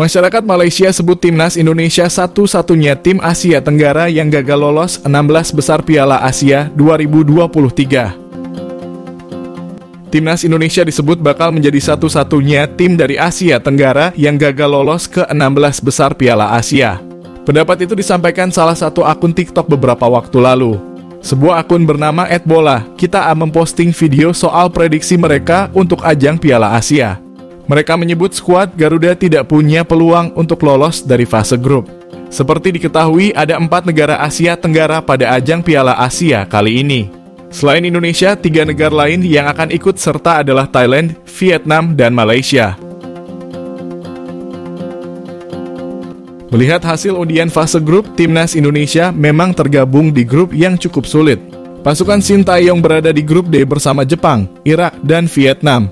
Masyarakat Malaysia sebut timnas Indonesia satu-satunya tim Asia Tenggara yang gagal lolos 16 besar Piala Asia 2023. Timnas Indonesia disebut bakal menjadi satu-satunya tim dari Asia Tenggara yang gagal lolos ke 16 besar Piala Asia. Pendapat itu disampaikan salah satu akun TikTok beberapa waktu lalu. Sebuah akun bernama @bola kita memposting video soal prediksi mereka untuk ajang Piala Asia. Mereka menyebut skuad Garuda tidak punya peluang untuk lolos dari fase grup. Seperti diketahui, ada 4 negara Asia Tenggara pada ajang Piala Asia kali ini. Selain Indonesia, 3 negara lain yang akan ikut serta adalah Thailand, Vietnam, dan Malaysia. Melihat hasil undian fase grup, timnas Indonesia memang tergabung di grup yang cukup sulit. Pasukan Sintayong berada di grup D bersama Jepang, Irak, dan Vietnam.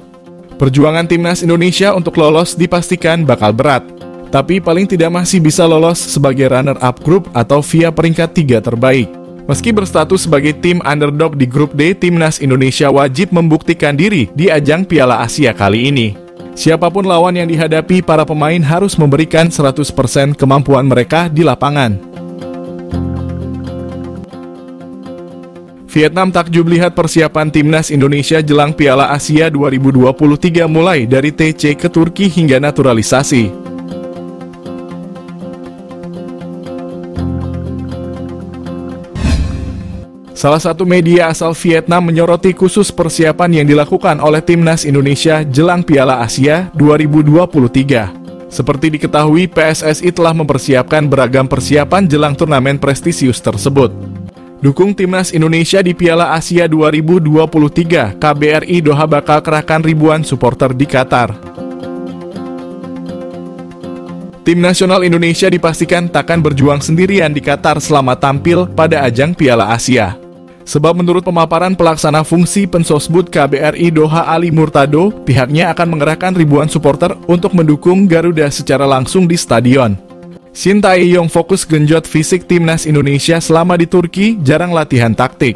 Perjuangan timnas Indonesia untuk lolos dipastikan bakal berat, tapi paling tidak masih bisa lolos sebagai runner-up grup atau via peringkat 3 terbaik. Meski berstatus sebagai tim underdog di grup D, timnas Indonesia wajib membuktikan diri di ajang Piala Asia kali ini. Siapapun lawan yang dihadapi, para pemain harus memberikan 100% kemampuan mereka di lapangan. Vietnam takjub lihat persiapan timnas Indonesia jelang Piala Asia 2023 mulai dari TC ke Turki hingga naturalisasi. Salah satu media asal Vietnam menyoroti khusus persiapan yang dilakukan oleh timnas Indonesia jelang Piala Asia 2023. Seperti diketahui, PSSI telah mempersiapkan beragam persiapan jelang turnamen prestisius tersebut. Dukung timnas Indonesia di Piala Asia 2023, KBRI Doha bakal kerahkan ribuan supporter di Qatar. Tim nasional Indonesia dipastikan takkan berjuang sendirian di Qatar selama tampil pada ajang Piala Asia. Sebab menurut pemaparan pelaksana fungsi Pensosbud KBRI Doha Ali Murtado, pihaknya akan mengerahkan ribuan supporter untuk mendukung Garuda secara langsung di stadion. Sintayong fokus genjot fisik timnas Indonesia selama di Turki, jarang latihan taktik.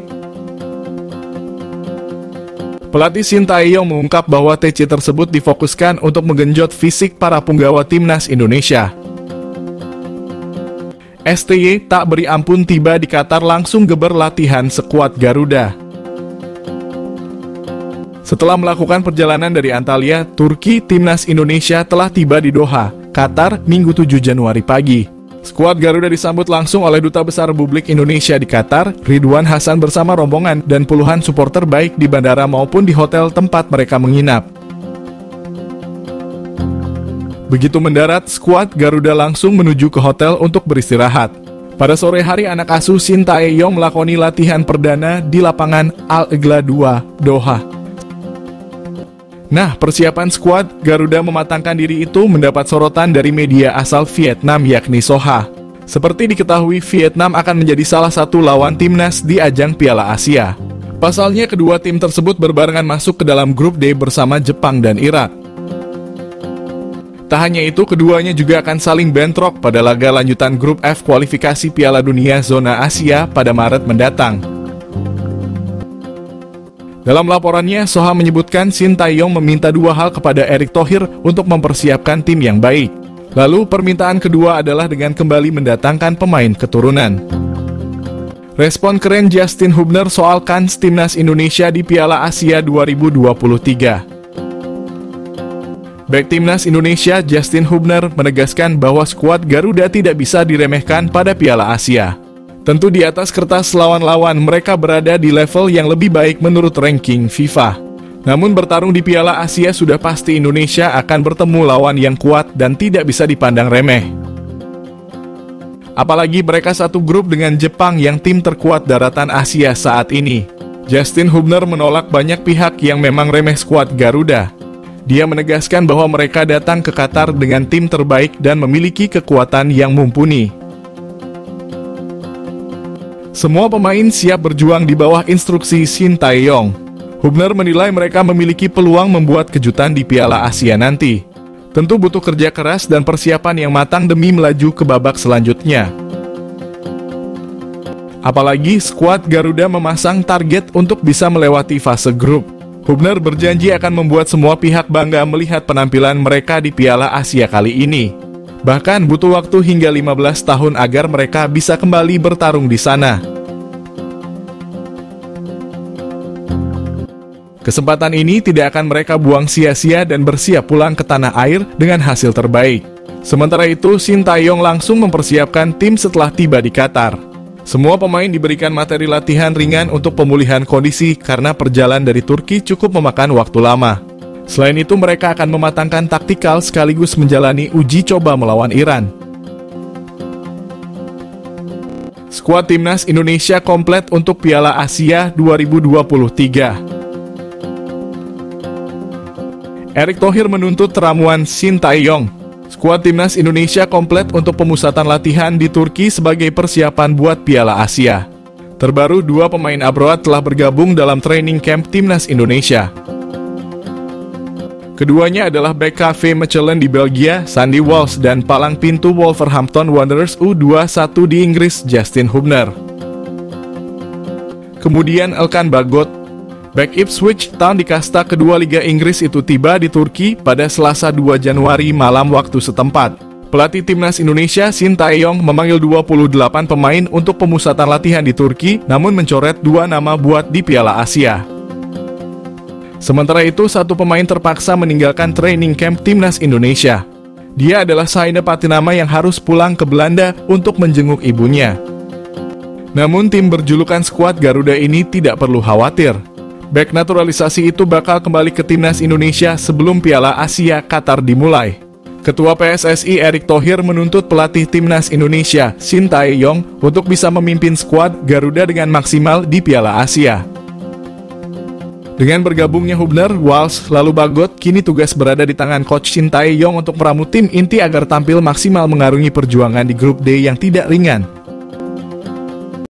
Pelatih Sintayong mengungkap bahwa TC tersebut difokuskan untuk menggenjot fisik para punggawa timnas Indonesia. STY tak beri ampun tiba di Qatar langsung geber latihan skuad Garuda. Setelah melakukan perjalanan dari Antalya, Turki, timnas Indonesia telah tiba di Doha, Qatar, Minggu 7 Januari pagi. Skuad Garuda disambut langsung oleh Duta Besar Republik Indonesia di Qatar, Ridwan Hasan bersama rombongan dan puluhan supporter baik di bandara maupun di hotel tempat mereka menginap. Begitu mendarat, skuad Garuda langsung menuju ke hotel untuk beristirahat. Pada sore hari, anak asuh Sintayong melakoni latihan perdana di lapangan Al-Ighla 2, Doha. Nah, persiapan skuad Garuda mematangkan diri itu mendapat sorotan dari media asal Vietnam yakni Soha. Seperti diketahui, Vietnam akan menjadi salah satu lawan timnas di ajang Piala Asia. Pasalnya, kedua tim tersebut berbarengan masuk ke dalam grup D bersama Jepang dan Irak. Tak hanya itu, keduanya juga akan saling bentrok pada laga lanjutan grup F kualifikasi Piala Dunia Zona Asia pada Maret mendatang. Dalam laporannya, Soha menyebutkan Sintayong meminta 2 hal kepada Erick Thohir untuk mempersiapkan tim yang baik. Lalu permintaan kedua adalah dengan kembali mendatangkan pemain keturunan. Respon keren Justin Hubner soal kans timnas Indonesia di Piala Asia 2023. Bek timnas Indonesia Justin Hubner menegaskan bahwa skuad Garuda tidak bisa diremehkan pada Piala Asia. Tentu di atas kertas lawan-lawan mereka berada di level yang lebih baik menurut ranking FIFA. Namun bertarung di Piala Asia sudah pasti Indonesia akan bertemu lawan yang kuat dan tidak bisa dipandang remeh. Apalagi mereka satu grup dengan Jepang yang tim terkuat daratan Asia saat ini. Justin Hubner menolak banyak pihak yang memang remeh skuad Garuda. Dia menegaskan bahwa mereka datang ke Qatar dengan tim terbaik dan memiliki kekuatan yang mumpuni. Semua pemain siap berjuang di bawah instruksi Sintayong. Hubner menilai mereka memiliki peluang membuat kejutan di Piala Asia nanti. Tentu butuh kerja keras dan persiapan yang matang demi melaju ke babak selanjutnya. Apalagi skuad Garuda memasang target untuk bisa melewati fase grup. Hubner berjanji akan membuat semua pihak bangga melihat penampilan mereka di Piala Asia kali ini. Bahkan butuh waktu hingga 15 tahun agar mereka bisa kembali bertarung di sana. Kesempatan ini tidak akan mereka buang sia-sia dan bersiap pulang ke tanah air dengan hasil terbaik. Sementara itu, Shin Tae-yong langsung mempersiapkan tim setelah tiba di Qatar. Semua pemain diberikan materi latihan ringan untuk pemulihan kondisi karena perjalanan dari Turki cukup memakan waktu lama. Selain itu, mereka akan mematangkan taktikal sekaligus menjalani uji coba melawan Iran. Skuad Timnas Indonesia komplit untuk Piala Asia 2023. Erick Thohir menuntut ramuan Shin Tae-yong. Skuad Timnas Indonesia komplit untuk pemusatan latihan di Turki sebagai persiapan buat Piala Asia. Terbaru, 2 pemain abroad telah bergabung dalam training camp Timnas Indonesia. Keduanya adalah bek KV Mechelen di Belgia, Sandy Walsh, dan palang pintu Wolverhampton Wanderers U21 di Inggris, Justin Hubner. Kemudian Elkan Bagot, bek Ipswich Town di kasta kedua Liga Inggris itu tiba di Turki pada Selasa 2 Januari malam waktu setempat. Pelatih Timnas Indonesia Shin Tae-yong memanggil 28 pemain untuk pemusatan latihan di Turki, namun mencoret 2 nama buat di Piala Asia. Sementara itu, 1 pemain terpaksa meninggalkan training camp Timnas Indonesia. Dia adalah Saida Patinama yang harus pulang ke Belanda untuk menjenguk ibunya. Namun tim berjulukan skuad Garuda ini tidak perlu khawatir. Bek naturalisasi itu bakal kembali ke Timnas Indonesia sebelum Piala Asia Qatar dimulai. Ketua PSSI Erick Thohir menuntut pelatih Timnas Indonesia Shin Tae-yong untuk bisa memimpin skuad Garuda dengan maksimal di Piala Asia. Dengan bergabungnya Hubner, Walsh, lalu Bagot, kini tugas berada di tangan coach Shin Tae-yong untuk meramu tim inti agar tampil maksimal mengarungi perjuangan di grup D yang tidak ringan.